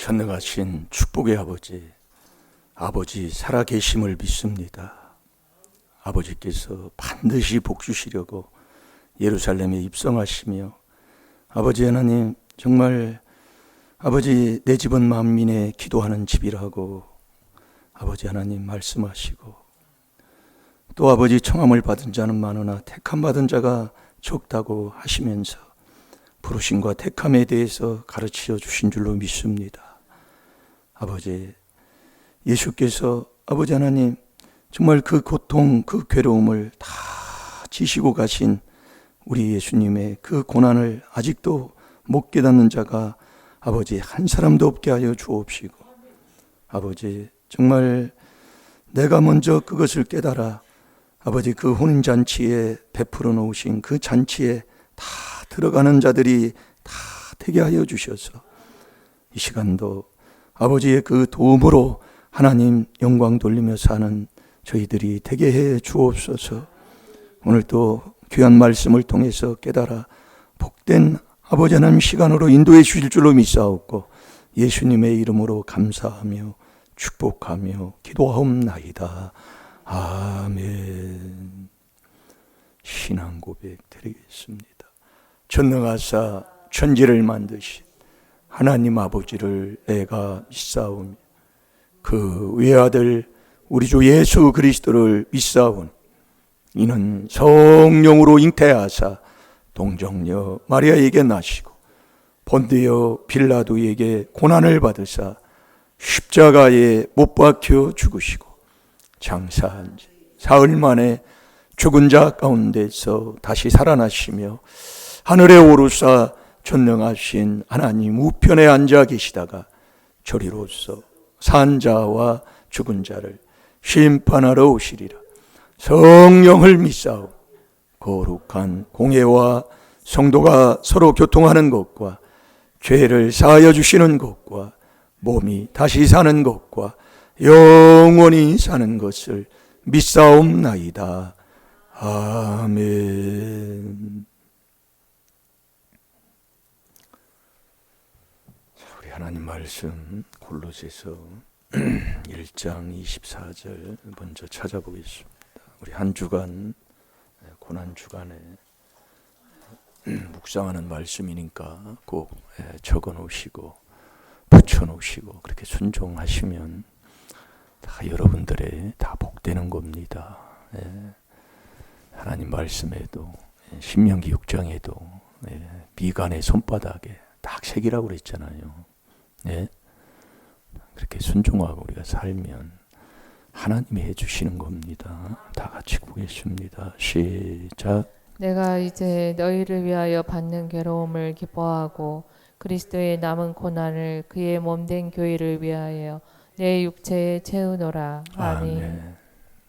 전능하신 축복의 아버지 살아계심을 믿습니다. 아버지께서 반드시 복 주시려고 예루살렘에 입성하시며, 아버지 하나님, 정말 아버지 내 집은 만민의 기도하는 집이라고 아버지 하나님 말씀하시고, 또 아버지 청함을 받은 자는 많으나 택함 받은 자가 적다고 하시면서 부르심과 택함에 대해서 가르쳐 주신 줄로 믿습니다. 아버지, 예수께서 아버지 하나님 정말 그 고통, 그 괴로움을 다 지시고 가신 우리 예수님의 그 고난을 아직도 못 깨닫는 자가 아버지 한 사람도 없게 하여 주옵시고, 아버지 정말 내가 먼저 그것을 깨달아 아버지 그 혼인잔치에 베풀어 놓으신 그 잔치에 다 들어가는 자들이 다 되게 하여 주셔서 이 시간도 아버지의 그 도움으로 하나님 영광 돌리며 사는 저희들이 되게 해 주옵소서. 오늘 또 귀한 말씀을 통해서 깨달아 복된 아버지 하나님 시간으로 인도해 주실 줄로 믿사옵고 예수님의 이름으로 감사하며 축복하며 기도하옵나이다. 아멘. 신앙 고백 드리겠습니다. 전능하사 천지를 만드신 하나님 아버지를 내가 믿사오며 그 외아들 우리 주 예수 그리스도를 믿사오니 이는 성령으로 잉태하사 동정녀 마리아에게 나시고 본디오 빌라도에게 고난을 받으사 십자가에 못 박혀 죽으시고 장사한 지 사흘 만에 죽은 자 가운데서 다시 살아나시며 하늘에 오르사 전능하신 하나님 우편에 앉아 계시다가 저리로서 산 자와 죽은 자를 심판하러 오시리라. 성령을 믿사오. 거룩한 공예와 성도가 서로 교통하는 것과 죄를 사하여 주시는 것과 몸이 다시 사는 것과 영원히 사는 것을 믿사옵나이다. 아멘. 우리 하나님 말씀 골로새서 1장 24절 먼저 찾아보겠습니다. 우리 한 주간 고난 주간에 묵상하는 말씀이니까 꼭 적어 놓으시고 붙여 놓으시고 그렇게 순종하시면 다 여러분들의 다 복되는 겁니다. 하나님 말씀에도 신명기 6장에도 미간의 손바닥에 딱 새기라고 그랬잖아요. 그렇게 순종하고 우리가 살면 하나님이 해주시는 겁니다. 다 같이 보겠습니다. 시작. 내가 이제 너희를 위하여 받는 괴로움을 기뻐하고 그리스도의 남은 고난을 그의 몸된 교회를 위하여 내 육체에 채우노라. 아멘. 아멘.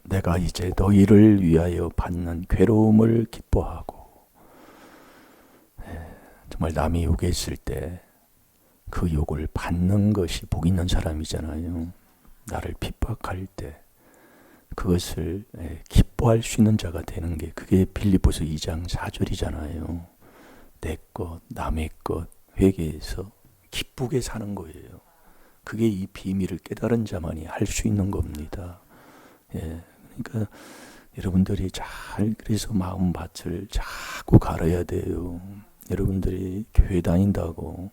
내가 이제 너희를 위하여 받는 괴로움을 기뻐하고, 정말 남이 욕에 있을 때 그 욕을 받는 것이 복 있는 사람이잖아요. 나를 핍박할 때 그것을 기뻐할 수 있는 자가 되는 게 그게 빌립보서 2장 4절이잖아요. 내 것, 남의 것 회개해서 기쁘게 사는 거예요. 그게 이 비밀을 깨달은 자만이 할 수 있는 겁니다. 그러니까 여러분들이 그래서 마음밭을 자꾸 갈아야 돼요. 여러분들이 교회 다닌다고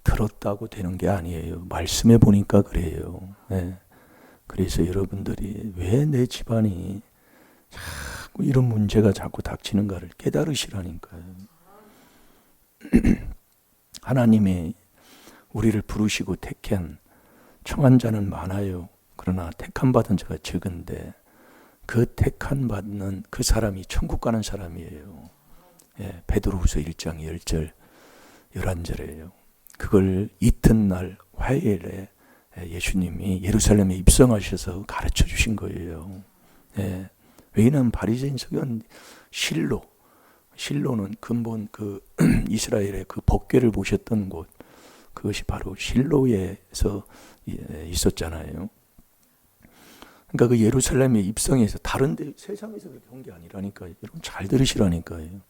들었다고 되는 게 아니에요. 말씀해 보니까 그래요. 그래서 여러분들이 왜 내 집안이 자꾸 이런 문제가 자꾸 닥치는가를 깨달으시라니까요. 하나님이 우리를 부르시고 택한 청한 자는 많아요. 그러나 택한 받은 자가 적은데 그 택한 받는 그 사람이 천국 가는 사람이에요. 베드로후서 1장 10절 11절이에요. 그걸 이튿날 화요일에 예수님이 예루살렘에 입성하셔서 가르쳐 주신 거예요. 왜냐하면 바리새인 서기관 실로는 근본 그 이스라엘의 그 법궤를 보셨던 곳, 그것이 바로 실로에서 있었잖아요. 그러니까 그 예루살렘에 입성해서 다른 데 세상에서 그렇게 온 게 아니라니까요. 여러분 잘 들으시라니까요.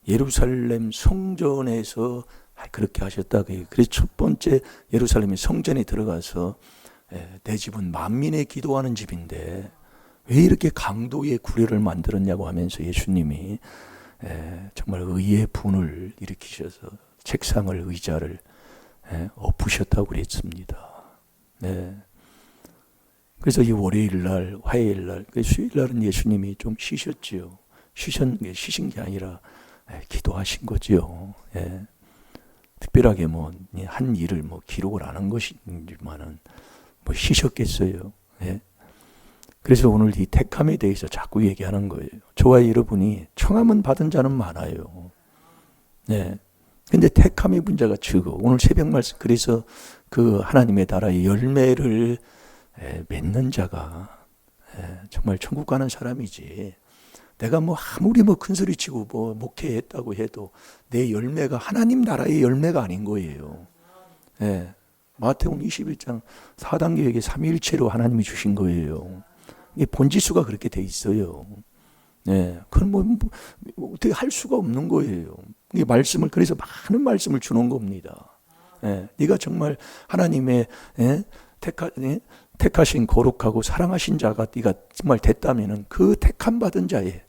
예루살렘 성전에서 그렇게 하셨다. 그래서 첫 번째 예루살렘의 성전에 들어가서 내 집은 만민의 기도하는 집인데 왜 이렇게 강도의 구례를 만들었냐고 하면서 예수님이 정말 의의 분을 일으키셔서 책상을 의자를 엎으셨다고 그랬습니다. 네. 그래서 이 월요일 날, 화요일 날, 수요일 날은 예수님이 좀 쉬셨지요. 쉬신 게 아니라 기도하신 거지요. 특별하게 뭐 한 일을 뭐 기록을 안 한 것이지만은 뭐 쉬셨겠어요. 그래서 오늘 이 택함에 대해서 자꾸 얘기하는 거예요. 저와 여러분이 청함은 받은 자는 많아요. 근데 택함의 문제가 적어. 오늘 새벽 말씀, 그래서 그 하나님의 나라의 열매를 맺는 자가 정말 천국 가는 사람이지. 내가 뭐 아무리 뭐 큰 소리 치고 뭐 목회했다고 해도 내 열매가 하나님 나라의 열매가 아닌 거예요. 마태복음 21장 4단계에게 삼위일체로 하나님이 주신 거예요. 이게 본지수가 그렇게 돼 있어요. 그건 뭐 어떻게 할 수가 없는 거예요. 이 말씀을, 그래서 많은 말씀을 주는 겁니다. 네가 정말 하나님의 택하신 거룩하고 사랑하신 자가 네가 정말 됐다면은 그 택함 받은 자의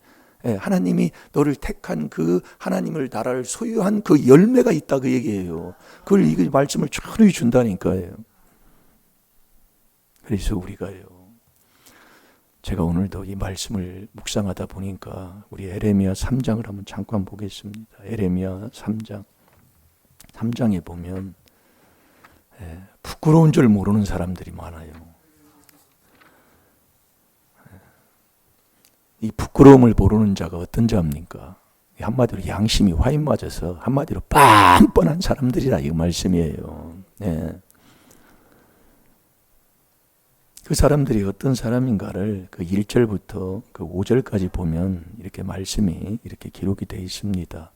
하나님이 너를 택한 그 하나님을 나라를 소유한 그 열매가 있다, 그 얘기예요. 그걸 이 말씀을 철저히 준다니까요. 그래서 우리가요, 제가 오늘도 이 말씀을 묵상하다 보니까 우리 에레미야 3장을 한번 잠깐 보겠습니다. 에레미야 3장에 보면 부끄러운 줄 모르는 사람들이 많아요. 이 부끄러움을 모르는 자가 어떤 자입니까? 한마디로 양심이 화인 맞아서 한마디로 뻔뻔한 사람들이라 이 말씀이에요. 그 사람들이 어떤 사람인가를 그 1절부터 그 5절까지 보면 이렇게 말씀이 이렇게 기록이 되어 있습니다.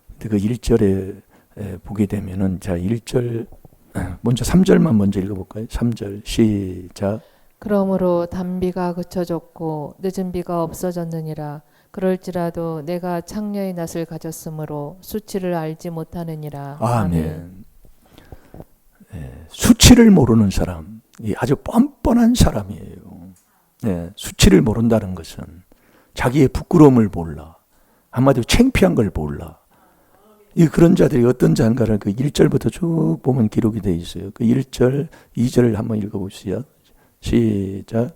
근데 그 1절에 보게 되면은, 자, 1절 먼저 3절만 먼저 읽어볼까요? 3절 시작. 그러므로 단비가 그쳐졌고 늦은 비가 없어졌느니라. 그럴지라도 내가 창녀의 낯을 가졌으므로 수치를 알지 못하느니라. 아멘. 수치를 모르는 사람, 아주 뻔뻔한 사람이에요. 수치를 모른다는 것은 자기의 부끄러움을 몰라. 한마디로 창피한 걸 몰라. 그런 자들이 어떤 자인가를 그 1절부터 쭉 보면 기록이 되어 있어요. 그 1절, 2절을 한번 읽어보시죠. 시작.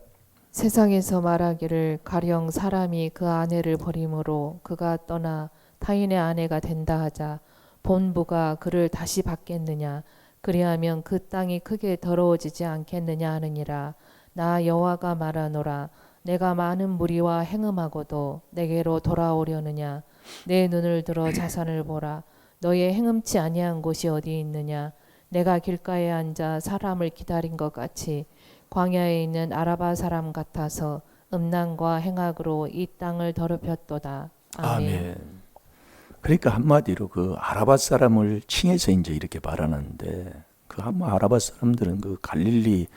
세상에서 말하기를 가령 사람이 그 아내를 버림으로 그가 떠나 타인의 아내가 된다 하자 본부가 그를 다시 받겠느냐. 그리하면 그 땅이 크게 더러워지지 않겠느냐 하느니라. 나 여호와가 말하노라. 내가 많은 무리와 행음하고도 내게로 돌아오려느냐. 내 눈을 들어 자산을 보라. 너의 행음치 아니한 곳이 어디 있느냐. 내가 길가에 앉아 사람을 기다린 것 같이 광야에 있는 아라바 사람 같아서 음란과 행악으로 이 땅을 더럽혔도다. 아멘. 그러니까 한마디로 그 아라바 사람을 칭해서 이제 이렇게 말하는데, 그 아라바 사람들은 그 갈릴리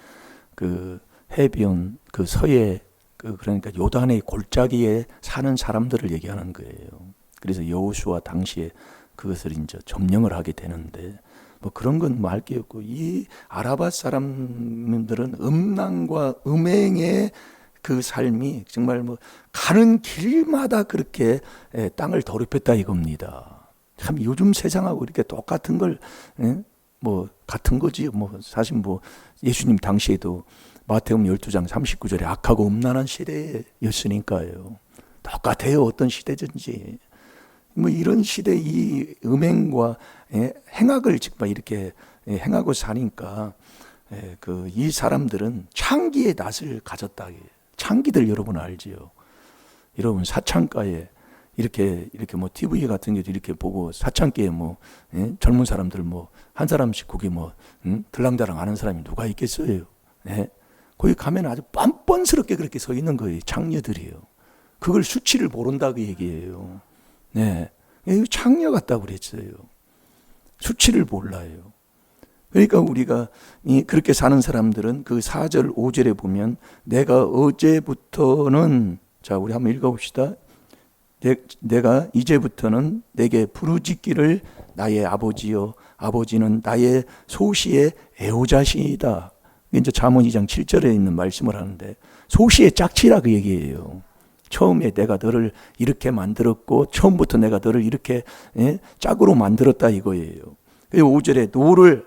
그 해변 그 서해 그러니까 요단의 골짜기에 사는 사람들을 얘기하는 거예요. 그래서 여호수아 당시에 그것을 이제 점령을 하게 되는데, 뭐 그런 건 뭐 할 게 없고, 이 아라바 사람들은 음란과 음행의 그 삶이 정말 뭐 가는 길마다 그렇게 땅을 더럽혔다 이겁니다. 참 요즘 세상하고 이렇게 똑같은 걸 뭐 같은 거지. 뭐 사실 뭐 예수님 당시에도 마태복음 12장 39절에 악하고 음란한 시대였으니까요. 똑같아요. 어떤 시대든지. 뭐 이런 시대 이 음행과 행악을 정말 이렇게 행하고 사니까 그 이 사람들은 창기의 낯을 가졌다. 창기들 여러분 알지요? 여러분 사창가에 이렇게 뭐 TV 같은 게도 이렇게 보고 사창가에 뭐 젊은 사람들 뭐 한 사람씩 거기 뭐 들랑달랑 아는 사람이 누가 있겠어요? 거기 가면 아주 뻔뻔스럽게 그렇게 서 있는 거예요. 창녀들이에요. 그걸 수치를 모른다 그 얘기예요. 창녀 같다고 그랬어요. 수치를 몰라요. 그러니까 우리가 그렇게 사는 사람들은 그 4절 5절에 보면 내가 어제부터는, 자 우리 한번 읽어봅시다. 내가 이제부터는 내게 부르짖기를 나의 아버지여 아버지는 나의 소시의 애호자신이다. 이제 잠언 2장 7절에 있는 말씀을 하는데 소시의 짝지라 그 얘기예요. 처음에 내가 너를 이렇게 만들었고 처음부터 내가 너를 이렇게 짝으로 만들었다 이거예요. 그리고 5절에 노를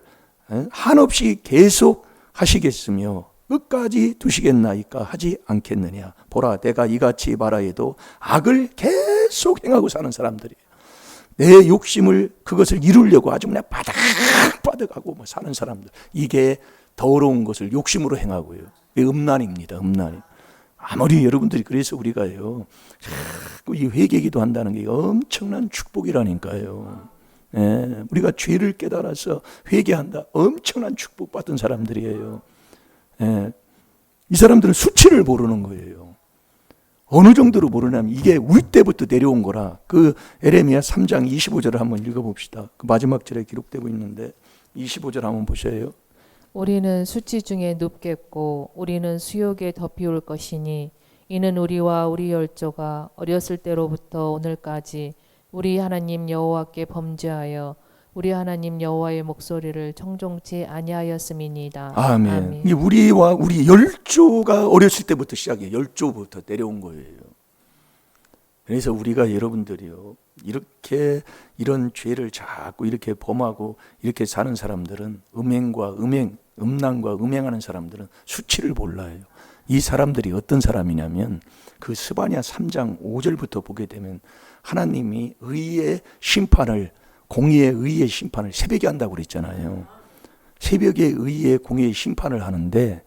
한없이 계속 하시겠으며 끝까지 두시겠나이까 하지 않겠느냐. 보라 내가 이같이 말하여도 악을 계속 행하고 사는 사람들이에요. 내 욕심을 그것을 이루려고 아주 그냥 바득바득하고 사는 사람들. 이게 더러운 것을 욕심으로 행하고요. 이게 음란입니다. 음란. 아무리 여러분들이 그래서 우리가요 자꾸 이 회개기도 한다는 게 엄청난 축복이라니까요. 예, 우리가 죄를 깨달아서 회개한다. 엄청난 축복받은 사람들이에요. 예, 이 사람들은 수치를 모르는 거예요. 어느 정도로 모르냐면 이게 울 때부터 내려온 거라. 그 에레미야 3장 25절을 한번 읽어봅시다. 그 마지막 절에 기록되고 있는데 25절 한번 보셔요. 우리는 수치 중에 눕겠고 우리는 수욕에 덮이올 것이니 이는 우리와 우리 열조가 어렸을 때로부터 오늘까지 우리 하나님 여호와께 범죄하여 우리 하나님 여호와의 목소리를 청종치 아니하였음이니이다. 아멘. 아멘. 이 우리와 우리 열조가 어렸을 때부터 시작해요. 열조부터 내려온 거예요. 그래서 우리가 여러분들이요 이렇게 이런 죄를 자꾸 이렇게 범하고 이렇게 사는 사람들은 음란과 음행하는 사람들은 수치를 몰라요. 이 사람들이 어떤 사람이냐면 그 스바냐 3장 5절부터 보게 되면 하나님이 의의 심판을 공의의 의의 심판을 새벽에 한다고 그랬잖아요. 새벽에 의의 공의의 심판을 하는데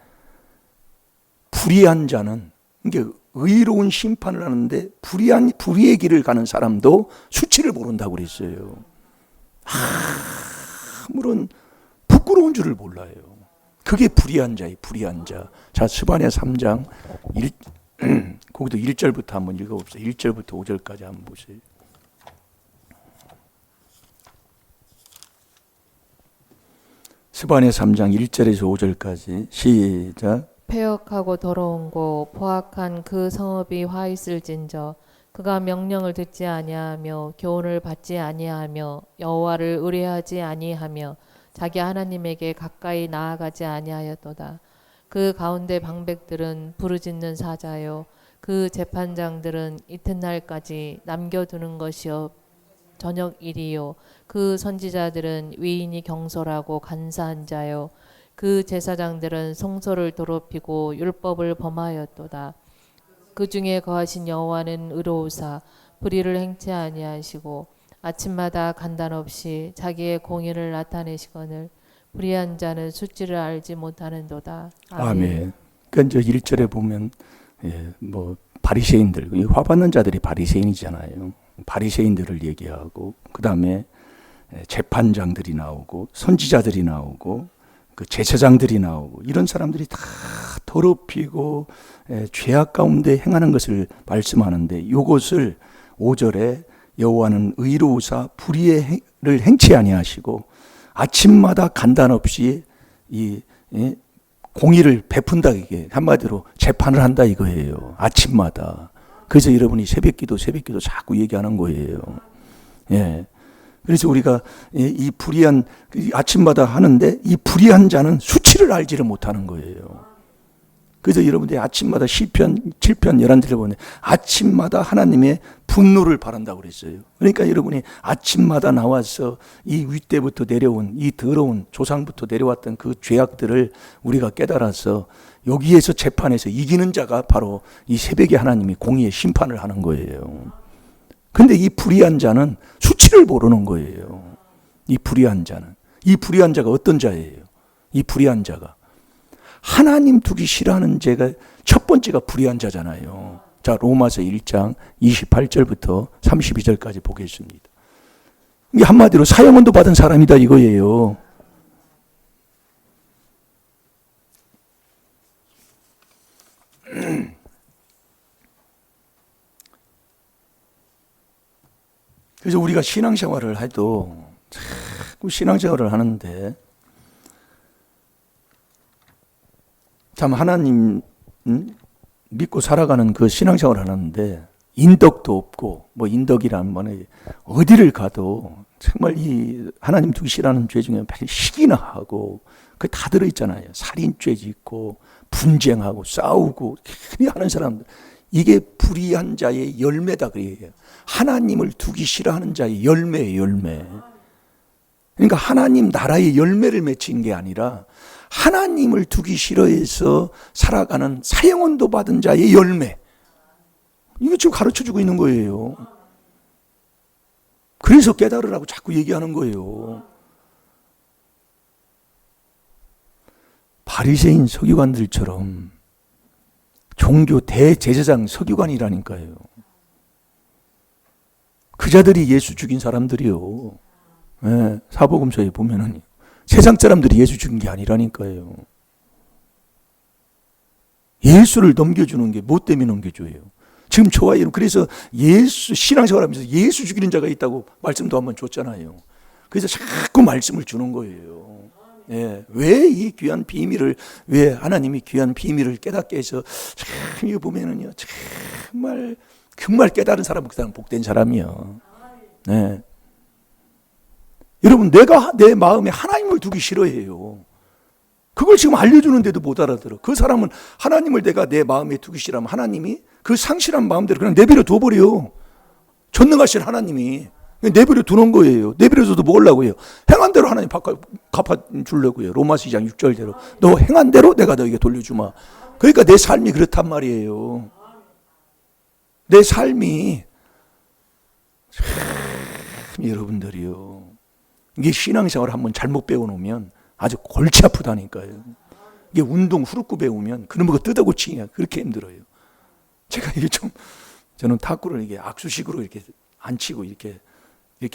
불의한 자는 이게 의로운 심판을 하는데 불의의 길을 가는 사람도 수치를 모른다고 그랬어요. 아무런 부끄러운 줄을 몰라요. 그게 불의한 자예요. 불의한 자. 자, 스바냐 3장 거기도 1절부터 한번 읽어봅시다. 1절부터 5절까지 한번 보세요. 스바냐 3장 1절에서 5절까지 시작. 폐역하고 더러운 곳 포악한 그 성읍이 화 있을진저 그가 명령을 듣지 아니하며 교훈을 받지 아니하며 여호와를 의뢰하지 아니하며 자기 하나님에게 가까이 나아가지 아니하였도다. 그 가운데 방백들은 부르짖는 사자요 그 재판장들은 이튿날까지 남겨두는 것이요 저녁 일이요 그 선지자들은 위인이 경솔하고 간사한 자요 그 제사장들은 성소를 더럽히고 율법을 범하였도다. 그 중에 거하신 여호와는 의로우사 불의를 행치 아니하시고 아침마다 간단 없이 자기의 공의를 나타내시거늘 불의한 자는 수치를 알지 못하는도다. 아멘. 그러니까 이제 1절에 보면 바리새인들, 화 받는 자들이 바리새인이잖아요. 바리새인들을 얘기하고 그 다음에 재판장들이 나오고 선지자들이 나오고 그 제사장들이 나오고 이런 사람들이 다 더럽히고 죄악 가운데 행하는 것을 말씀하는데 이것을 5절에 여호와는 의로우사 불의를 행치 아니하시고 아침마다 간단 없이 이 공의를 베푼다 이게 한마디로 재판을 한다 이거예요. 아침마다. 그래서 여러분이 새벽기도 자꾸 얘기하는 거예요. 예. 그래서 우리가 이 불의한 아침마다 하는데 이 불의한 자는 수치를 알지를 못하는 거예요. 그래서 여러분들이 아침마다 시편 7편 11절에 보면 아침마다 하나님의 분노를 바란다고 그랬어요. 그러니까 여러분이 아침마다 나와서 이 윗대부터 내려온 이 더러운 조상부터 내려왔던 그 죄악들을 우리가 깨달아서 여기에서 재판에서 이기는 자가 바로 이 새벽에 하나님이 공의의 심판을 하는 거예요. 근데 이 불의한 자는 수치를 모르는 거예요. 이 불의한 자는. 이 불의한 자가 어떤 자예요? 이 불의한 자가. 하나님 두기 싫어하는 죄가 첫 번째가 불의한 자잖아요. 자, 로마서 1장 28절부터 32절까지 보겠습니다. 이게 한마디로 사형언도 받은 사람이다 이거예요. 그래서 우리가 신앙생활을 해도 자꾸 신앙생활을 하는데 참 하나님 믿고 살아가는 그 신앙생활을 하는데 인덕도 없고 인덕이란 뭐는 어디를 가도 정말 이 하나님 두기 싫어하는 죄 중에 시기나 하고 그게 다 들어있잖아요. 살인죄 짓고 분쟁하고 싸우고 괜히 하는 사람들, 이게 불의한 자의 열매다 그래요. 하나님을 두기 싫어하는 자의 열매예요, 열매. 그러니까 하나님 나라의 열매를 맺힌 게 아니라 하나님을 두기 싫어해서 살아가는 사형언도 받은 자의 열매. 이거 지금 가르쳐주고 있는 거예요. 그래서 깨달으라고 자꾸 얘기하는 거예요. 바리새인 서기관들처럼 종교 대제사장 서기관이라니까요. 그 자들이 예수 죽인 사람들이요. 네, 사복음서에 보면은 세상 사람들이 예수 죽인 게 아니라니까요. 예수를 넘겨주는 게 뭐 때문에 넘겨줘요? 지금 저와 여러분, 그래서 예수 신앙생활하면서 예수 죽이는 자가 있다고 말씀도 한번 줬잖아요. 그래서 자꾸 말씀을 주는 거예요. 예, 왜 이 귀한 비밀을, 왜 하나님이 귀한 비밀을 깨닫게 해서 참 이거 보면은요, 정말 깨달은 사람은 그 사람 복된 사람이요. 네. 여러분, 내가 내 마음에 하나님을 두기 싫어해요. 그걸 지금 알려주는데도 못 알아들어. 그 사람은 하나님을 내가 내 마음에 두기 싫어하면 하나님이 그 상실한 마음대로 그냥 내버려 둬버려. 전능하신 하나님이 내버려 두는 거예요. 내버려둬도 뭐 하려고 해요? 행한 대로 하나님 갚아주려고요. 로마서 2장 6절대로. 너 행한 대로 내가 너에게 돌려주마. 그러니까 내 삶이 그렇단 말이에요. 내 삶이 참 여러분들이요, 이게 신앙생활을 한번 잘못 배워놓으면 아주 골치 아프다니까요. 이게 운동 후루꾸 배우면 그놈의 거 뜯어고치기가 그렇게 힘들어요. 제가 이게 저는 탁구를 이게 악수식으로 이렇게 안 치고 이렇게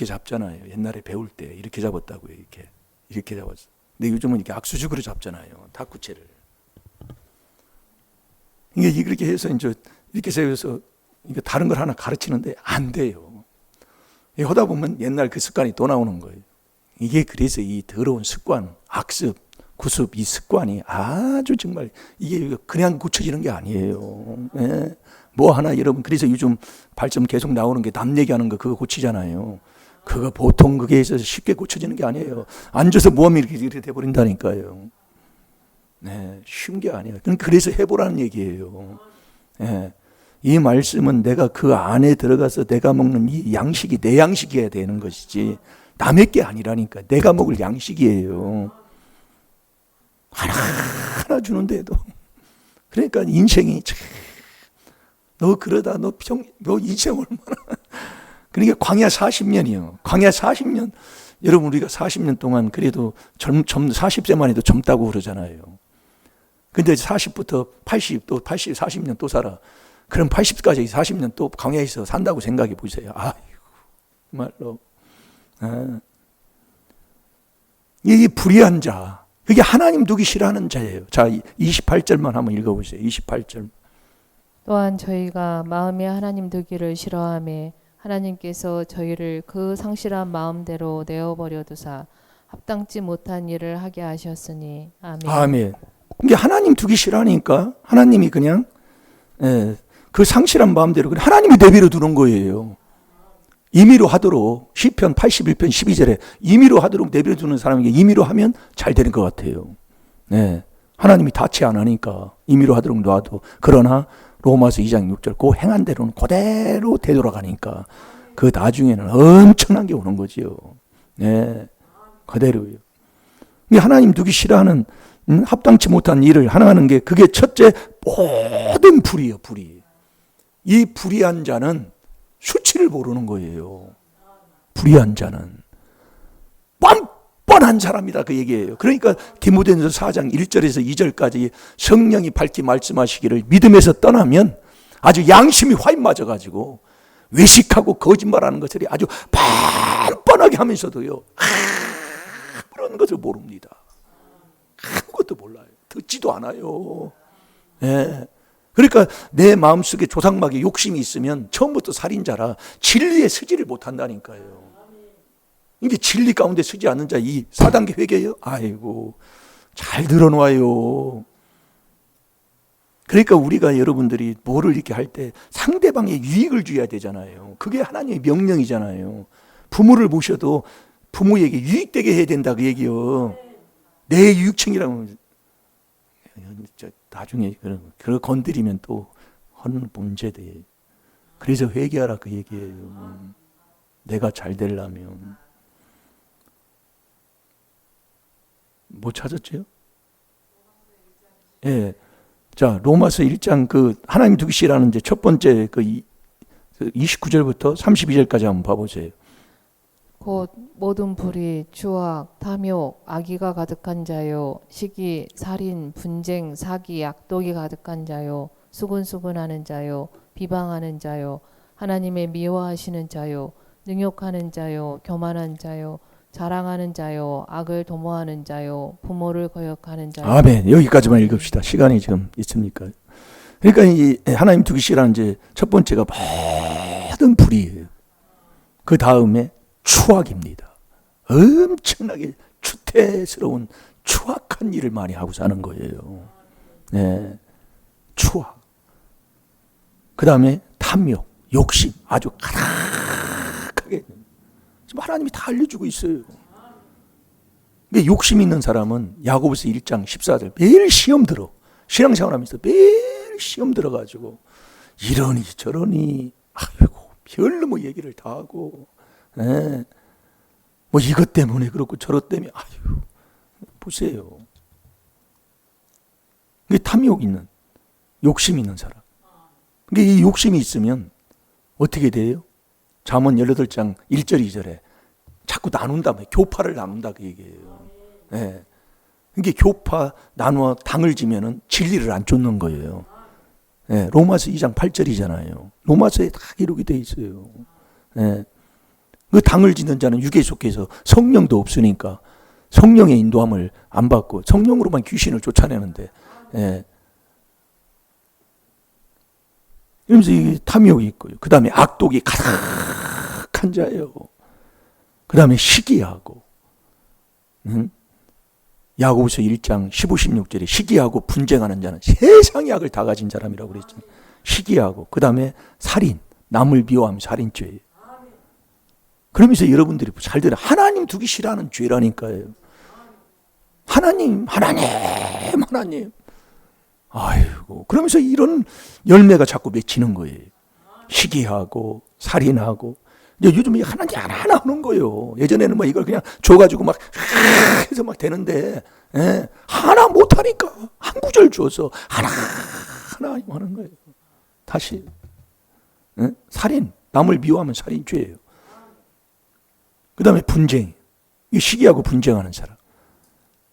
잡잖아요. 옛날에 배울 때 이렇게 잡았다고요. 이렇게 잡았어. 근데 요즘은 이렇게 악수식으로 잡잖아요. 탁구채를. 이게 그렇게 해서 이제 이렇게 세워서 이게 다른 걸 하나 가르치는데 안 돼요. 하다 보면 옛날 그 습관이 또 나오는 거예요. 이게 그래서 이 더러운 습관, 악습, 구습, 이 습관이 아주 정말 이게 그냥 고쳐지는 게 아니에요. 네. 뭐 하나 여러분, 그래서 요즘 발전 계속 나오는 게 남 얘기하는 거 그거 고치잖아요. 그거 보통 그게 있어서 쉽게 고쳐지는 게 아니에요. 앉아서 모험이 이렇게 돼버린다니까요. 네, 쉬운 게 아니에요. 그래서 해보라는 얘기예요. 네. 이 말씀은 내가 그 안에 들어가서 내가 먹는 이 양식이 내 양식이어야 되는 것이지 남의 게 아니라니까. 내가 먹을 양식이에요. 하나 주는데도. 그러니까 인생이 너 그러다 너 인생 얼마나. 그러니까 광야 40년이요. 광야 40년. 여러분, 우리가 40년 동안 그래도 40세만 해도 젊다고 그러잖아요. 근데 40부터 80, 또 80, 40년 또 살아. 그럼 80까지 40년 또 광야에서 산다고 생각해 보세요. 아이고, 정말로. 이 불의한 자, 그게 하나님 두기 싫어하는 자예요. 자, 28절만 한번 읽어보세요. 28절. 또한 저희가 마음에 하나님 두기를 싫어하매 하나님께서 저희를 그 상실한 마음대로 내어버려 두사 합당치 못한 일을 하게 하셨으니. 아멘. 아멘. 이게 하나님 두기 싫어하니까 하나님이 그냥 그 상실한 마음대로 하나님이 내버려 두는 거예요. 임의로 하도록 시편 81편 12절에 임의로 하도록 내버려 두는 사람에게 임의로 하면 잘 되는 것 같아요. 네. 하나님이 다치 안 하니까 임의로 하도록 놔도, 그러나 로마서 2장 6절 그 행한 대로는 그대로 되돌아가니까 그 나중에는 엄청난 게 오는 거지요. 네. 그대로요. 하나님 두기 싫어하는 합당치 못한 일을 하나 하는 게, 그게 첫째 모든 불이에요. 불이. 이 불의한 자는 수치를 모르는 거예요. 불의한 자는 뻔뻔한 사람이다, 그 얘기예요. 그러니까 디모데전서 4장 1절에서 2절까지 성령이 밝히 말씀하시기를 믿음에서 떠나면 아주 양심이 화인 맞아가지고 외식하고 거짓말하는 것들이 아주 뻔뻔하게 하면서도요, 아무런 것을 모릅니다. 아무것도 몰라요. 듣지도 않아요. 예. 그러니까 내 마음속에 조상막에 욕심이 있으면 처음부터 살인자라 진리에 서지를 못한다니까요. 이게 진리 가운데 서지 않는 자, 이 4단계 회개예요. 아이고, 잘 들어놓아요. 그러니까 우리가 여러분들이 뭐를 이렇게 할 때 상대방의 유익을 줘야 되잖아요. 그게 하나님의 명령이잖아요. 부모를 모셔도 부모에게 유익되게 해야 된다 그 얘기요. 내 유익층이라면 나중에 그런 건드리면 또 하는 문제돼. 그래서 회개하라 그 얘기예요. 내가 잘 되려면. 뭐 찾았죠? 예. 자, 로마서 1장 그 하나님 두기시라는 이제 첫 번째 그 29절부터 32절까지 한번 봐보세요. 곧 모든 불의, 추악, 탐욕, 악의가 가득한 자요, 시기, 살인, 분쟁, 사기, 악독이 가득한 자요, 수근수근하는 자요, 비방하는 자요, 하나님의 미워하시는 자요, 능욕하는 자요, 교만한 자요, 자랑하는 자요, 악을 도모하는 자요, 부모를 거역하는 자요. 아멘. 여기까지만 읽읍시다. 시간이 지금 있습니까? 그러니까 이 하나님 두기시라는 이제 첫 번째가 모든 불의예요. 그 다음에 추악입니다. 엄청나게 추태스러운 추악한 일을 많이 하고 사는 거예요. 네. 추악. 그 다음에 탐욕, 욕심 아주 가득하게 지금 하나님이 다 알려주고 있어요. 그러니까 욕심 있는 사람은 야고보서 1장 14절 매일 시험 들어. 신앙생활하면서 매일 시험 들어가지고 이러니 저러니 아이고 별로 뭐 얘기를 다 하고 예. 뭐 이것 때문에 그렇고 저것 때문에 아유 보세요. 이게 탐욕 있는 욕심 있는 사람. 그러니까 이 욕심이 있으면 어떻게 돼요? 잠언 18장 1절 2절에 자꾸 나눈다, 교파를 나눈다 그 얘기예요. 예. 이게 교파 나누어 당을 지면은 진리를 안 쫓는 거예요. 예. 로마서 2장 8절이잖아요. 로마서에 다 기록이 돼 있어요. 예. 그 당을 짓는 자는 육에 속해서 성령도 없으니까 성령의 인도함을 안 받고 성령으로만 귀신을 쫓아내는데, 예. 이러면서 이 탐욕이 있고요. 그 다음에 악독이 가득한 자예요. 그 다음에 시기하고, 야고보서 1장 15, 16절에 시기하고 분쟁하는 자는 세상의 악을 다 가진 사람이라고 그랬잖아요. 시기하고, 그 다음에 살인, 남을 미워하면 살인죄예요. 그러면서 여러분들이 잘 들어요. 하나님 두기 싫어하는 죄라니까요. 하나님. 아이고, 그러면서 이런 열매가 자꾸 맺히는 거예요. 시기하고, 살인하고. 이제 요즘 하나님 하나 하는 거예요. 예전에는 뭐 이걸 그냥 줘가지고 막 해서 막 되는데, 예, 하나 못하니까 한 구절 줘서 하나 하는 거예요. 다시. 예? 살인, 남을 미워하면 살인죄예요. 그 다음에 분쟁, 이 시기하고 분쟁하는 사람.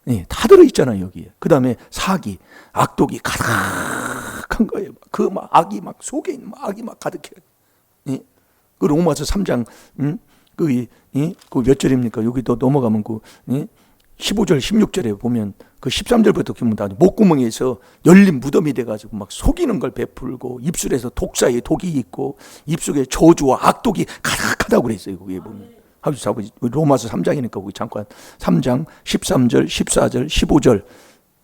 예, 다 들어있잖아요, 여기에. 그 다음에 사기, 악독이 가득한 거예요. 그 막 악이 막 속에 있는 악이 막 가득해요. 예? 그 로마서 3장, 그 몇 절입니까? 여기 또 넘어가면 그, 15절, 16절에 보면 그 13절부터 보면 다 목구멍에서 열린 무덤이 돼가지고 막 속이는 걸 베풀고 입술에서 독사의 독이 있고 입속에 저주와 악독이 가득하다고 그랬어요, 거기에 보면. 로마서 3장이니까 거기 잠깐 3장 13절, 14절, 15절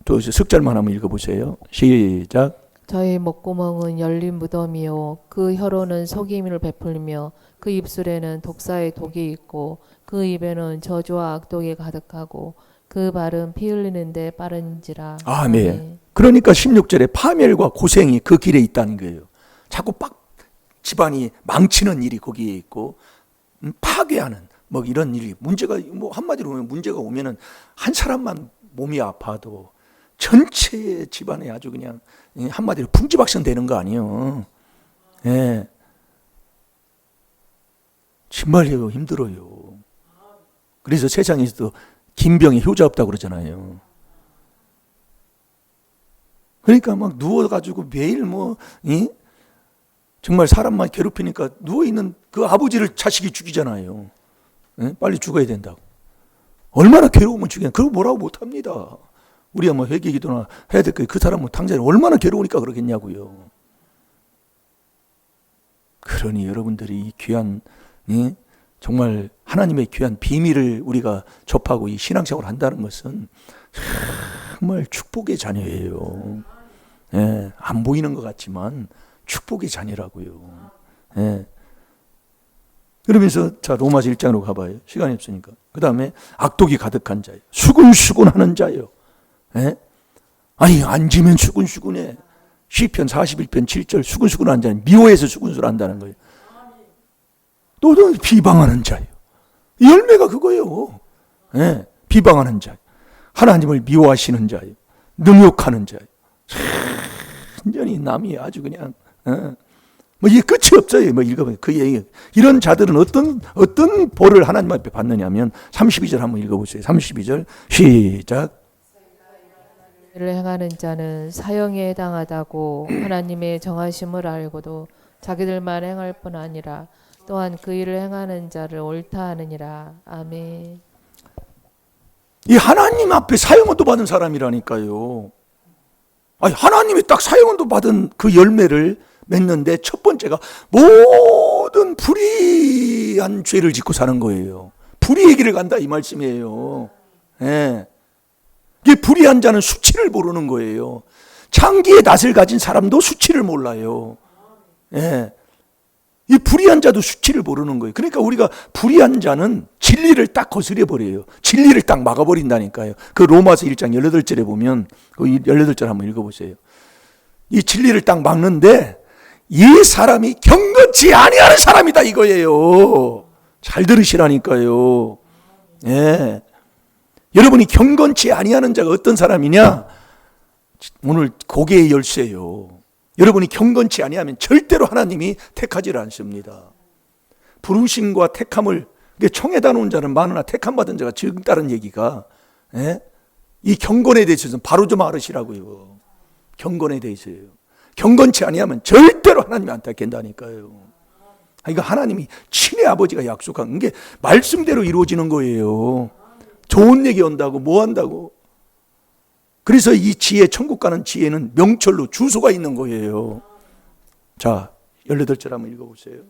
또 석절만 한번 읽어보세요. 시작. 저희 목구멍은 열린 무덤이요 그 혀로는 속임을 베풀며 그 입술에는 독사의 독이 있고 그 입에는 저주와 악독이 가득하고 그 발은 피 흘리는데 빠른지라. 아멘. 그러니까 16절에 파멸과 고생이 그 길에 있다는 거예요. 자꾸 집안이 망치는 일이 거기에 있고 파괴하는 뭐 이런 일이 문제가 뭐 한마디로 보면 문제가 오면은 한 사람만 몸이 아파도 전체 집안에 아주 그냥 한마디로 풍지박산 되는 거 아니에요. 예. 정말요 힘들어요. 그래서 세상에서도 김병에 효자 없다고 그러잖아요. 그러니까 막 누워가지고 매일 정말 사람만 괴롭히니까 누워있는 그 아버지를 자식이 죽이잖아요. 예? 빨리 죽어야 된다고. 얼마나 괴로우면 죽이냐. 그거 뭐라고 못합니다. 우리가 뭐 회개기도나 해야 될 거 그 사람은 당장에 얼마나 괴로우니까 그러겠냐고요. 그러니 여러분들이 이 귀한 정말 하나님의 귀한 비밀을 우리가 접하고 이 신앙생활을 한다는 것은 정말 축복의 자녀예요. 예, 안 보이는 것 같지만 축복의 자녀라고요. 예. 그러면서 자 로마서 1장으로 가봐요. 시간이 없으니까. 그 다음에 악독이 가득한 자요. 수군수군하는 자요. 예? 아니 앉으면 수군수군해. 시편 41편 7절 수군수군하는 자는 미워해서 수군수군한다는 거예요. 또 비방하는 자요. 열매가 그거예요. 예? 비방하는 자, 하나님을 미워하시는 자요. 능욕하는 자요. 완전히 남이 아주 그냥 뭐 이게 끝이 없어요. 뭐 읽어보면 그 얘기. 이런 자들은 어떤 벌을 하나님 앞에 받느냐면 32절 한번 읽어보세요. 32절 시작. 를 행하는 자는 사형에 해당하다고 하나님의 정하심을 알고도 자기들만 행할 뿐 아니라 또한 그 일을 행하는 자를 옳다 하느니라. 아멘. 이 하나님 앞에 사형언도 받은 사람이라니까요. 아니 하나님이 딱 사형언도 받은 그 열매를 맺는데 첫 번째가 모든 불의한 죄를 짓고 사는 거예요. 불의의 길을 간다 이 말씀이에요. 예. 이게 불의한 자는 수치를 모르는 거예요. 창기의 낯을 가진 사람도 수치를 몰라요. 예. 이 불의한 자도 수치를 모르는 거예요. 그러니까 우리가 불의한 자는 진리를 딱 거스려 버려요. 진리를 딱 막아버린다니까요. 그 로마서 1장 18절에 보면 그 18절 한번 읽어보세요. 이 진리를 딱 막는데 이 사람이 경건치 아니하는 사람이다 이거예요. 잘 들으시라니까요. 예. 여러분이 경건치 아니하는 자가 어떤 사람이냐? 오늘 고개의 열쇠예요. 여러분이 경건치 아니하면 절대로 하나님이 택하지를 않습니다. 부르심과 택함을 청에다 놓은 자는 많으나 택함 받은 자가 적다는 얘기가 예? 이 경건에 대해서는 바로 좀 알으시라고요. 경건에 대해서요. 경건치 아니하면 절대로 하나님이 안 택한다니까요. 그러니까 하나님이 친의 아버지가 약속한 게 말씀대로 이루어지는 거예요. 좋은 얘기 한다고 뭐 한다고. 그래서 이 지혜, 천국 가는 지혜는 명철로 주소가 있는 거예요. 자, 18절 한번 읽어보세요.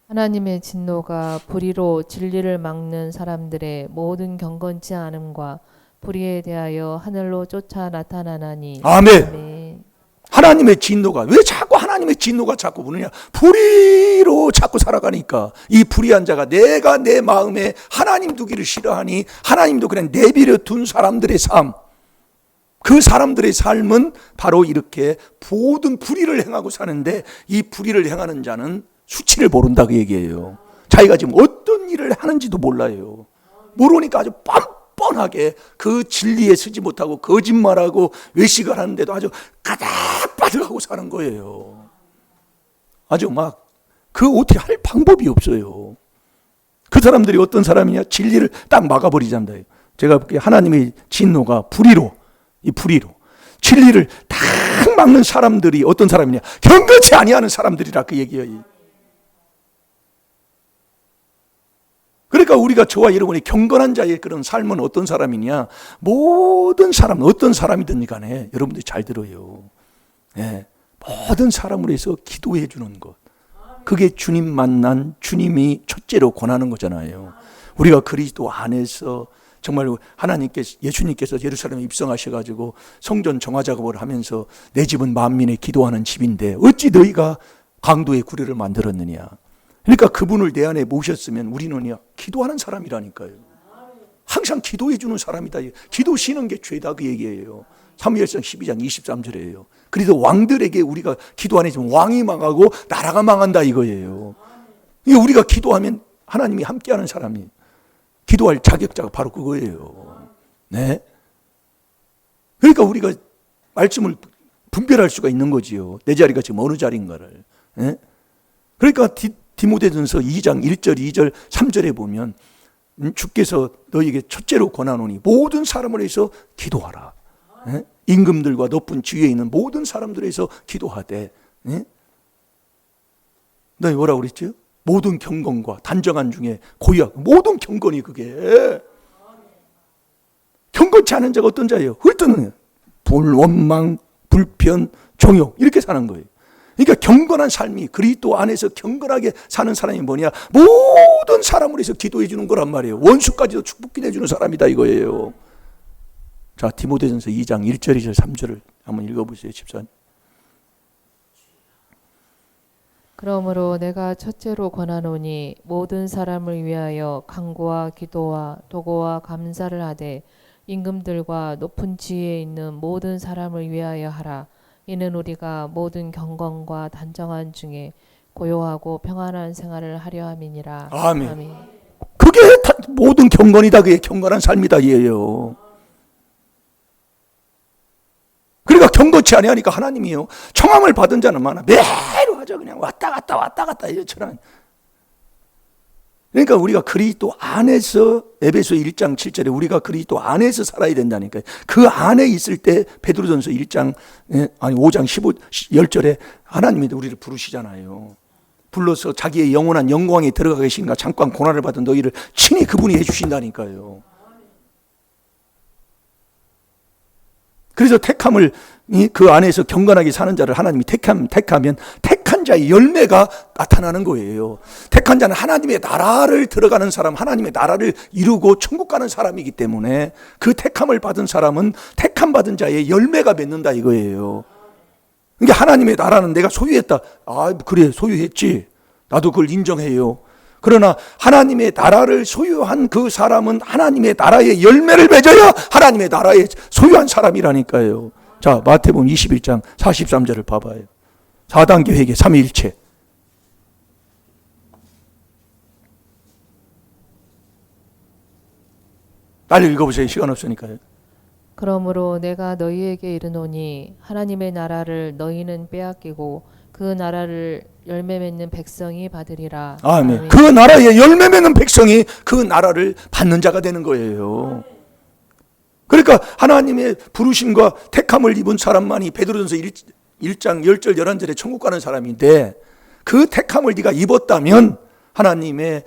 하나님의 진노가 불의로 진리를 막는 사람들의 모든 경건치 않음과 불의에 대하여 하늘로 쫓아 나타나나니. 아멘. 아멘. 하나님의 진노가 왜 자꾸 하나님의 진노가 자꾸 부느냐? 불의로 자꾸 살아가니까 이 불의한 자가 내가 내 마음에 하나님 두기를 싫어하니 하나님도 그냥 내버려 둔 사람들의 삶, 그 사람들의 삶은 바로 이렇게 모든 불의를 행하고 사는데 이 불의를 행하는 자는 수치를 모른다 그 얘기예요. 자기가 지금 어떤 일을 하는지도 몰라요. 모르니까 아주 뻔뻔하게 그 진리에 서지 못하고 거짓말하고 외식을 하는데도 아주 가닥바닥하고 사는 거예요. 아주 막 그 어떻게 할 방법이 없어요. 그 사람들이 어떤 사람이냐? 진리를 딱 막아버리잔다. 제가 볼게요. 하나님의 진노가 불의로, 이 불의로 진리를 딱 막는 사람들이 어떤 사람이냐? 경건치 아니하는 사람들이라 그 얘기예요. 그러니까 우리가 저와 여러분이 경건한 자의 그런 삶은 어떤 사람이냐? 모든 사람, 어떤 사람이든 간에 여러분들이 잘 들어요. 예, 모든 사람으로 해서 기도해 주는 것. 그게 주님 만난 주님이 첫째로 권하는 거잖아요. 우리가 그리스도 안에서 정말 하나님께서, 예수님께서 예루살렘에 입성하셔가지고 성전 정화 작업을 하면서 내 집은 만민의 기도하는 집인데 어찌 너희가 강도의 구례를 만들었느냐. 그러니까 그분을 내 안에 모셨으면 우리는요 기도하는 사람이라니까요. 항상 기도해 주는 사람이다. 기도 쉬는 게 죄다 그 얘기예요. 사무엘상 12장 23절이에요. 그래서 왕들에게 우리가 기도 안 해주면 왕이 망하고 나라가 망한다 이거예요. 우리가 기도하면 하나님이 함께하는 사람이 기도할 자격자가 바로 그거예요. 네. 그러니까 우리가 말씀을 분별할 수가 있는 거지요. 내 자리가 지금 어느 자리인가를. 네? 그러니까 디모데전서 2장 1절, 2절, 3절에 보면 주께서 너희에게 첫째로 권하노니 모든 사람을 위해서 기도하라. 네? 임금들과 높은 지위에 있는 모든 사람들에 대해서 기도하되. 네? 너희 뭐라고 그랬죠? 모든 경건과 단정한 중에 고의하고 모든 경건이 그게 경건치 않은 자가 어떤 자예요? 헐뜯는 원망, 불편, 종욕 이렇게 사는 거예요. 그러니까 경건한 삶이 그리스도 안에서 경건하게 사는 사람이 뭐냐? 모든 사람을 위해서 기도해 주는 거란 말이에요. 원수까지도 축복해 주는 사람이다 이거예요. 자, 디모데전서 2장 1절, 2절, 3절을 한번 읽어보세요, 집사님. 그러므로 내가 첫째로 권하노니 모든 사람을 위하여 간구와 기도와 도고와 감사를 하되 임금들과 높은 지위에 있는 모든 사람을 위하여 하라. 이는 우리가 모든 경건과 단정한 중에 고요하고 평안한 생활을 하려 함이니라. 아멘. 그게 모든 경건이다. 그게 경건한 삶이다 이에요. 그러니까 경건치 아니하니까 하나님이요, 청함을 받은 자는 많아. 매로 하자. 그냥 왔다 갔다 이처럼. 그러니까 우리가 그리스도 안에서, 에베소 1장 7절에 우리가 그리스도 안에서 살아야 된다니까요. 그 안에 있을 때 베드로전서 5장 10절에 하나님이 우리를 부르시잖아요. 불러서 자기의 영원한 영광에 들어가 계신가 잠깐 고난을 받은 너희를 친히 그분이 해주신다니까요. 그래서 택함을, 그 안에서 경건하게 사는 자를 하나님이 택하면 택한 자의 열매가 나타나는 거예요. 택한 자는 하나님의 나라를 들어가는 사람, 하나님의 나라를 이루고 천국 가는 사람이기 때문에 그 택함을 받은 사람은 택함 받은 자의 열매가 맺는다 이거예요. 그러니까 하나님의 나라는 내가 소유했다. 아, 그래, 소유했지. 나도 그걸 인정해요. 그러나 하나님의 나라를 소유한 그 사람은 하나님의 나라의 열매를 맺어야 하나님의 나라의 소유한 사람이라니까요. 자, 마태복음 21장 43절을 봐봐요. 4단계 회개, 삼위일체. 빨리 읽어보세요. 시간 없으니까요. 그러므로 내가 너희에게 이르노니 하나님의 나라를 너희는 빼앗기고 그 나라를 열매 맺는 백성이 받으리라. 아멘. 그 나라의 열매 맺는 백성이 그 나라를 받는 자가 되는 거예요. 그러니까 하나님의 부르심과 택함을 입은 사람만이 베드로전서 1장 10절 11절에 천국 가는 사람인데, 그 택함을 네가 입었다면 하나님의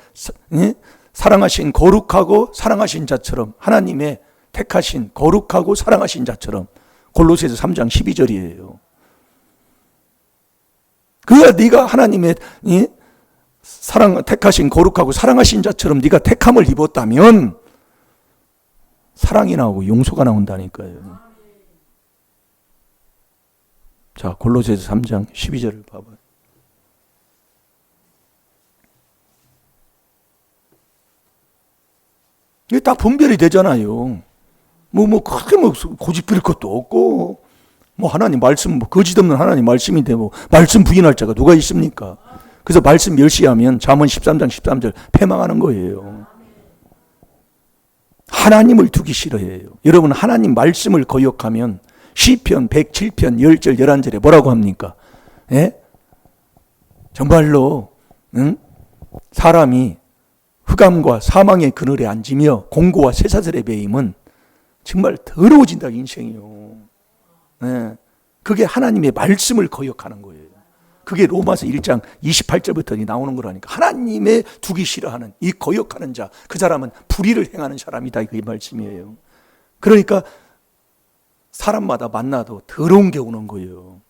사랑하신 거룩하고 사랑하신 자처럼, 하나님의 택하신 거룩하고 사랑하신 자처럼. 골로새서 3장 12절이에요. 그가 네가 하나님의 택하신 거룩하고 사랑하신 자처럼 네가 택함을 입었다면 사랑이 나오고 용서가 나온다니까요. 자, 골로새서 3장 12절을 봐봐요. 이게 다 분별이 되잖아요. 크게 고집 부릴 것도 없고, 하나님 말씀, 거짓 없는 하나님 말씀인데 말씀 부인할 자가 누가 있습니까? 그래서 말씀 멸시하면 잠언 13장 13절 패망하는 거예요. 하나님을 두기 싫어해요. 여러분, 하나님 말씀을 거역하면 시편 107편 10절 11절에 뭐라고 합니까? 예? 정말로 사람이 흑암과 사망의 그늘에 앉으며 공고와 쇠사슬에 매임은 정말 더러워진다 인생이요. 네. 그게 하나님의 말씀을 거역하는 거예요. 그게 로마서 1장 28절부터 나오는 거라니까. 하나님의 두기 싫어하는 이 거역하는 자, 그 사람은 불의를 행하는 사람이다, 이 말씀이에요. 그러니까 사람마다 만나도 더러운 게 오는 거예요.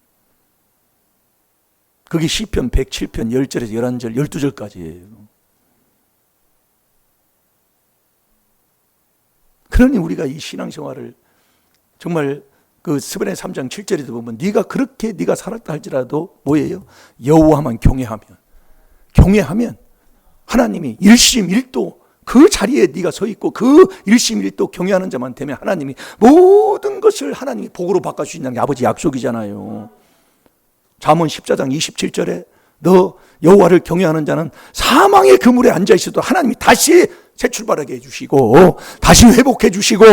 그게 시편 107편 10절에서 11절 12절까지예요. 그러니 우리가 이 신앙생활을 정말 그 스브랴 3장 7절에도 보면 네가 살았다 할지라도 뭐예요? 여호와만 경외하면 하나님이 일심일도 그 자리에 네가 서 있고 그 일심일도 경외하는 자만 되면 하나님이 모든 것을 하나님이 복으로 바꿔주신다는 게 아버지 약속이잖아요. 잠언 14장 27절에 너 여호와를 경외하는 자는 사망의 그물에 앉아 있어도 하나님이 다시 새 출발하게 해주시고 다시 회복해 주시고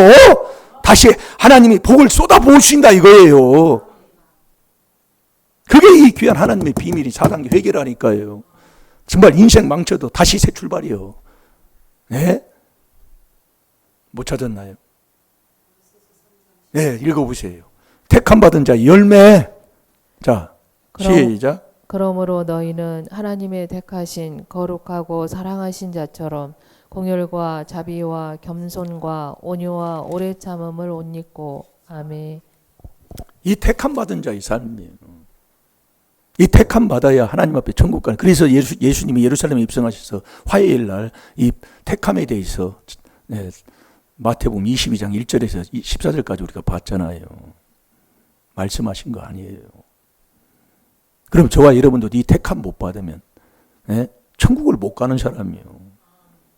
다시 하나님이 복을 쏟아부으신다 이거예요. 그게 이 귀한 하나님의 비밀이 4단계 회개라니까요. 정말 인생 망쳐도 다시 새 출발이요. 네? 못 찾았나요? 네, 읽어보세요. 택함 받은 자 열매. 자, 시작. 그러므로 너희는 하나님의 택하신 거룩하고 사랑하신 자처럼 공혈과 자비와 겸손과 온유와 오래 참음을 옷 입고. 아멘. 이 택함 받은 자의 삶이에요. 이 택함 받아야 하나님 앞에 천국 가는. 그래서 예수님이 예루살렘에 입성하셔서 화요일 날 이 택함에 대해서 마태복음 22장 1절에서 14절까지 우리가 봤잖아요. 말씀하신 거 아니에요. 그럼 저와 여러분도 이 택함 못 받으면 천국을 못 가는 사람이에요.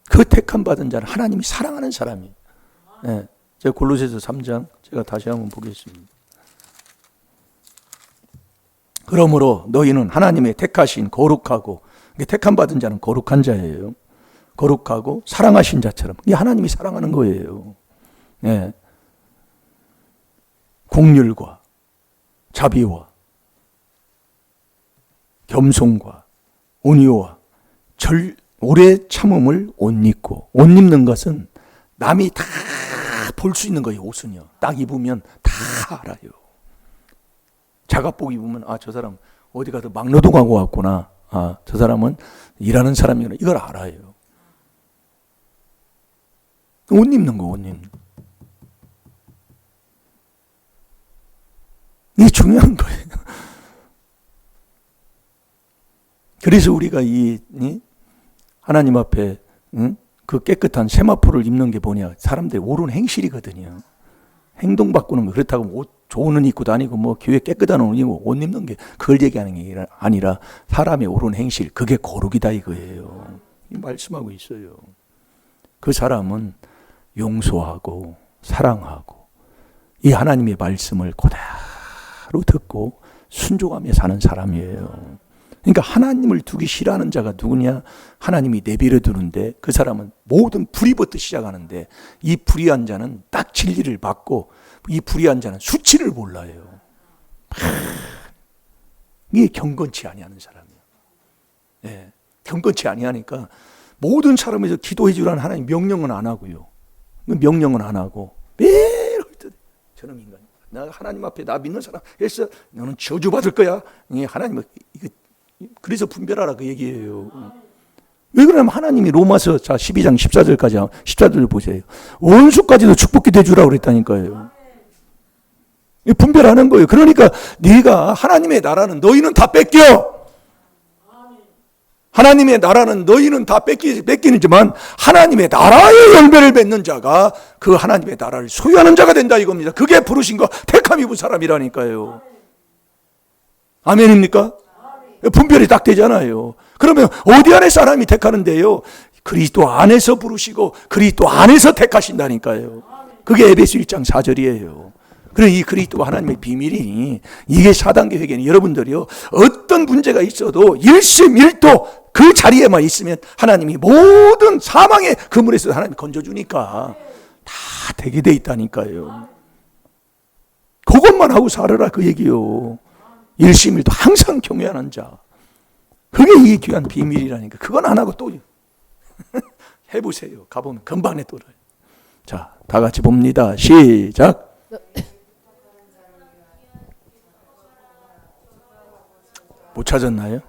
그 택함 받은 자는 하나님이 사랑하는 사람이에요. 제가 골로새서 3장 제가 다시 한번 보겠습니다. 그러므로 너희는 하나님의 택하신 거룩하고, 택함 받은 자는 거룩한 자예요. 거룩하고 사랑하신 자처럼, 이게 하나님이 사랑하는 거예요. 공률과 자비와 겸손과 온유와 오래 참음을 옷 입고, 옷 입는 것은 남이 다 볼 수 있는 거예요. 옷은요, 딱 입으면 다 알아요. 자갑복 입으면 저 사람 어디 가서 막노동하고 왔구나, 저 사람은 일하는 사람이구나, 이걸 알아요. 옷 입는 거, 옷 입는 거. 이게 중요한 거예요. 그래서 우리가 이 하나님 앞에 그 깨끗한 세마포를 입는 게 뭐냐, 사람들의 옳은 행실이거든요. 행동 바꾸는 거. 그렇다고 옷 좋은 옷 입고 다니고 뭐 교회 깨끗한 옷 입고 옷 입는 게 그걸 얘기하는 게 아니라 사람의 옳은 행실, 그게 거룩이다 이거예요. 말씀하고 있어요. 그 사람은 용서하고 사랑하고 이 하나님의 말씀을 그대로 듣고 순종하며 사는 사람이에요. 그러니까 하나님을 두기 싫어하는 자가 누구냐? 하나님이 내버려 두는데 그 사람은 모든 불의부터 시작하는데, 이 불의한 자는 딱 진리를 받고, 이 불의한 자는 수치를 몰라요. 이게 경건치 아니하는 사람이에요. 경건치 아니하니까 모든 사람에서 기도해 주라는 하나님 명령은 안 하고요. 명령은 안 하고 매일 저놈 인간, 나 하나님 앞에 나 믿는 사람 했어, 너는 저주받을 거야. 하나님은 이거 그래서 분별하라 그 얘기예요. 왜 그러냐면 하나님이 로마서 12장 14절까지 14절 보세요. 원수까지도 축복기도 해주라고 그랬다니까요. 분별하는 거예요. 그러니까 네가 하나님의 나라는 너희는 다 뺏겨. 하나님의 나라는 너희는 다 뺏기지만 하나님의 나라의 열매를 맺는 자가 그 하나님의 나라를 소유하는 자가 된다 이겁니다. 그게 부르신 거 택함 입은 사람이라니까요. 아멘입니까? 분별이 딱 되잖아요. 그러면 어디 안에 사람이 택하는데요? 그리스도 안에서 부르시고 그리스도 안에서 택하신다니까요. 그게 에베소 1장 4절이에요. 그래, 이 그리스도가 하나님의 비밀이, 이게 4단계 회개는 여러분들이요, 어떤 문제가 있어도 일심일도 그 자리에만 있으면 하나님이 모든 사망의 그물에서 하나님이 건져주니까 다 되게 돼 있다니까요. 그것만 하고 살아라 그 얘기요. 일심일도 항상 경외하는 자, 그게 이 귀한 비밀이라니까. 그건 안 하고 또 해보세요. 가보면 금방 내돌아요. 자, 다 같이 봅니다. 시작. 못 찾았나요?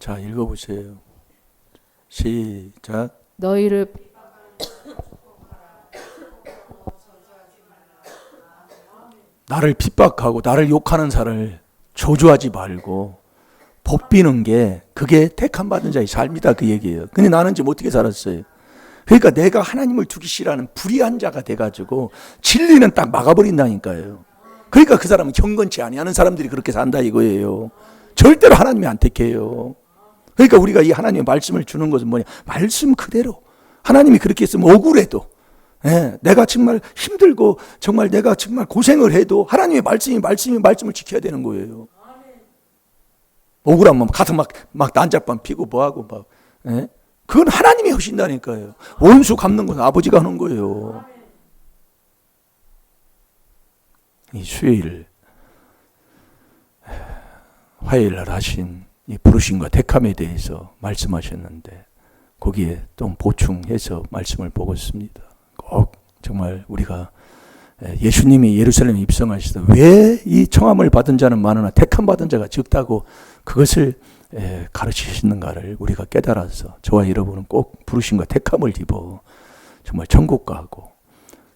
자, 읽어보세요. 시작. 너희를 나를 핍박하고 나를 욕하는 자를 저주하지 말고 복비는 게 그게 택함 받은 자의 삶이다 그 얘기예요. 근데 나는 지금 어떻게 살았어요? 그러니까 내가 하나님을 두기 싫어하는 불의한 자가 돼가지고 진리는 딱 막아버린다니까요. 그러니까 그 사람은 경건치 아니하는 사람들이 그렇게 산다 이거예요. 절대로 하나님이 안 택해요. 그러니까 우리가 이 하나님의 말씀을 주는 것은 뭐냐? 말씀 그대로. 하나님이 그렇게 했으면 억울해도, 내가 정말 힘들고 정말 내가 정말 고생을 해도 하나님의 말씀을 지켜야 되는 거예요. 억울하면 가서 막 난잡한 피고 뭐하고 막, 그건 하나님이 하신다니까요. 원수 갚는 건 아버지가 하는 거예요. 이 수요일 화요일 날 하신 이 부르심과 택함에 대해서 말씀하셨는데 거기에 좀 보충해서 말씀을 보겠습니다. 꼭 정말 우리가 예수님이 예루살렘에 입성하시다 왜 이 청함을 받은 자는 많으나 택함 받은 자가 적다고 그것을 가르치시는가를 우리가 깨달아서 저와 여러분은 꼭 부르심과 택함을 입어 정말 천국 가고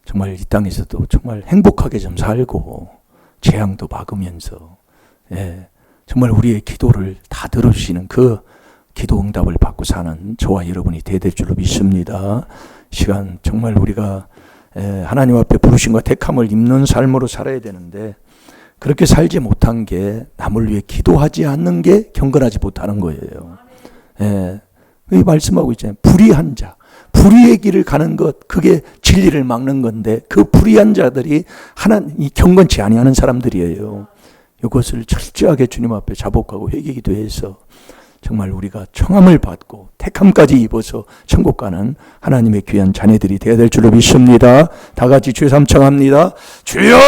정말 이 땅에서도 정말 행복하게 좀 살고 재앙도 막으면서 정말 우리의 기도를 다 들어주시는 그 기도 응답을 받고 사는 저와 여러분이 될 줄로 믿습니다. 시간 정말 우리가 하나님 앞에 부르심과 택함을 입는 삶으로 살아야 되는데 그렇게 살지 못한 게 남을 위해 기도하지 않는 게 경건하지 못하는 거예요. 예. 여기 말씀하고 있잖아요. 불의한 자. 불의의 길을 가는 것, 그게 진리를 막는 건데 그 불의한 자들이 하나님 경건치 아니하는 사람들이에요. 이것을 철저하게 주님 앞에 자복하고 회개기도해서 정말 우리가 청함을 받고 택함까지 입어서 천국 가는 하나님의 귀한 자녀들이 되어야 될 줄로 믿습니다. 다 같이 주여 삼청합니다. 주여!